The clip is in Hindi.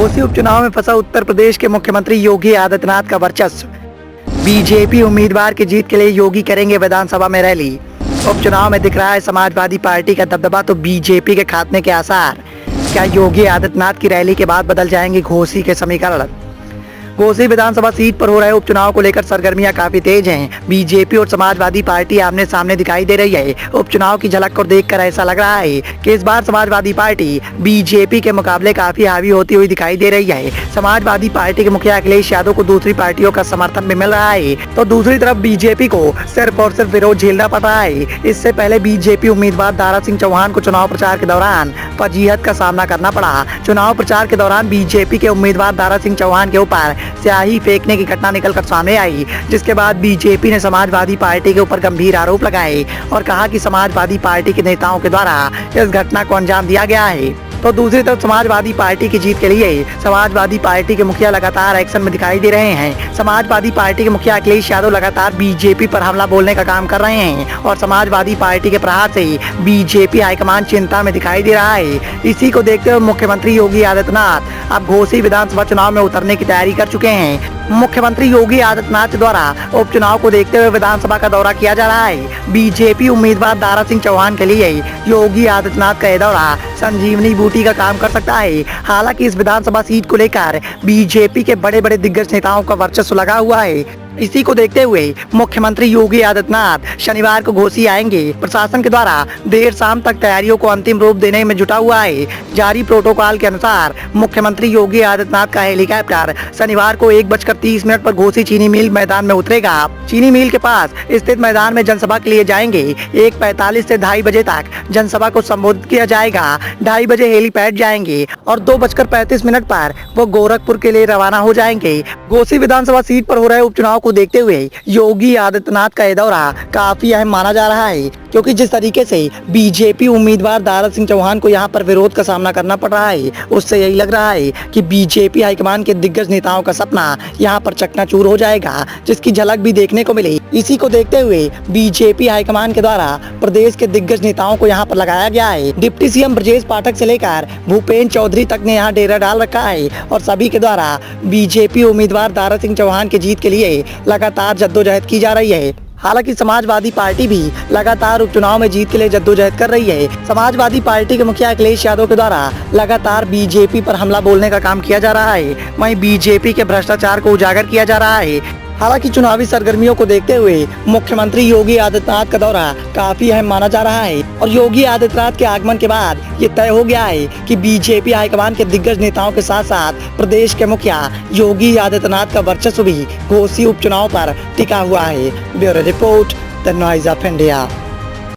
घोसी उपचुनाव में फंसा उत्तर प्रदेश के मुख्यमंत्री योगी आदित्यनाथ का वर्चस्व। बीजेपी उम्मीदवार की जीत के लिए योगी करेंगे विधानसभा में रैली। उपचुनाव में दिख रहा है समाजवादी पार्टी का दबदबा तो बीजेपी के खात्मे के आसार। क्या योगी आदित्यनाथ की रैली के बाद बदल जाएंगे घोसी के समीकरण? घोसी विधानसभा सीट पर हो रहे उपचुनाव को लेकर सरगर्मियां काफी तेज हैं। बीजेपी और समाजवादी पार्टी आमने सामने दिखाई दे रही है। उपचुनाव की झलक को देखकर ऐसा लग रहा है कि इस बार समाजवादी पार्टी बीजेपी के मुकाबले काफी हावी होती हुई दिखाई दे रही है। समाजवादी पार्टी के मुखिया अखिलेश यादव को दूसरी पार्टियों का समर्थन भी मिल रहा है, तो दूसरी तरफ बीजेपी को सिर्फ और सिर्फ विरोध झेलना पड़ रहा है। इससे पहले बीजेपी उम्मीदवार दारा सिंह चौहान को चुनाव प्रचार के दौरान फजीहत का सामना करना पड़ा। चुनाव प्रचार के दौरान बीजेपी के उम्मीदवार दारा सिंह चौहान के ऊपर स्याही फेंकने की घटना निकलकर सामने आई, जिसके बाद बीजेपी ने समाजवादी पार्टी के ऊपर गंभीर आरोप लगाए और कहा कि समाजवादी पार्टी के नेताओं के द्वारा इस घटना को अंजाम दिया गया है। तो दूसरी तरफ समाजवादी पार्टी की जीत के लिए समाजवादी पार्टी के मुखिया लगातार एक्शन में दिखाई दे रहे हैं। समाजवादी पार्टी के मुखिया अखिलेश यादव लगातार बीजेपी पर हमला बोलने का काम कर रहे हैं और समाजवादी पार्टी के प्रहार से बीजेपी हाईकमान चिंता में दिखाई दे रहा है। इसी को देखते हुए मुख्यमंत्री योगी आदित्यनाथ अब घोसी विधानसभा चुनाव में उतरने की तैयारी कर चुके हैं। मुख्यमंत्री योगी आदित्यनाथ द्वारा उपचुनाव को देखते हुए विधानसभा का दौरा किया जा रहा है। बीजेपी उम्मीदवार दारा सिंह चौहान के लिए योगी आदित्यनाथ का यह दौरा संजीवनी बूटी का काम कर सकता है। हालांकि इस विधानसभा सीट को लेकर बीजेपी के बड़े बड़े दिग्गज नेताओं का वर्चस्व लगा हुआ है। इसी को देखते हुए मुख्यमंत्री योगी आदित्यनाथ शनिवार को घोसी आएंगे। प्रशासन के द्वारा देर शाम तक तैयारियों को अंतिम रूप देने में जुटा हुआ है। जारी प्रोटोकॉल के अनुसार मुख्यमंत्री योगी आदित्यनाथ का हेलीकॉप्टर शनिवार को 1:30 पर घोसी चीनी मिल मैदान में उतरेगा। चीनी मिल के पास स्थित मैदान में जनसभा के लिए जाएंगे। 1:45 से 2:30 बजे तक जनसभा को संबोधित किया जाएगा। 2:30 बजे हेलीपैड जाएंगे और 2:35 पर वो गोरखपुर के लिए रवाना हो जाएंगे। घोसी विधानसभा सीट पर हो रहे उपचुनाव को देखते हुए योगी आदित्यनाथ का यह दौरा काफी अहम माना जा रहा है, क्योंकि जिस तरीके से बीजेपी उम्मीदवार दारा सिंह चौहान को यहां पर विरोध का सामना करना पड़ रहा है, उससे यही लग रहा है कि बीजेपी हाईकमान के दिग्गज नेताओं का सपना यहां पर चकनाचूर हो जाएगा, जिसकी झलक भी देखने को मिली। इसी को देखते हुए बीजेपी हाईकमान के द्वारा प्रदेश के दिग्गज नेताओं को यहाँ पर लगाया गया है। डिप्टी सीएम ब्रजेश पाठक से लेकर भूपेन्द्र चौधरी तक ने यहाँ डेरा डाल रखा है और सभी के द्वारा बीजेपी उम्मीदवार दारा सिंह चौहान की जीत के लिए लगातार जद्दोजहद की जा रही है। हालांकि समाजवादी पार्टी भी लगातार उपचुनाव में जीत के लिए जद्दोजहद कर रही है। समाजवादी पार्टी के मुखिया अखिलेश यादव के द्वारा लगातार बीजेपी पर हमला बोलने का काम किया जा रहा है। वहीं बीजेपी के भ्रष्टाचार को उजागर किया जा रहा है। हालांकि चुनावी सरगर्मियों को देखते हुए मुख्यमंत्री योगी आदित्यनाथ का दौरा काफी अहम माना जा रहा है और योगी आदित्यनाथ के आगमन के बाद ये तय हो गया है कि बीजेपी हाईकमान के दिग्गज नेताओं के साथ साथ प्रदेश के मुखिया योगी आदित्यनाथ का वर्चस्व भी घोसी उपचुनाव पर टिका हुआ है। Bureau report, the noise of India.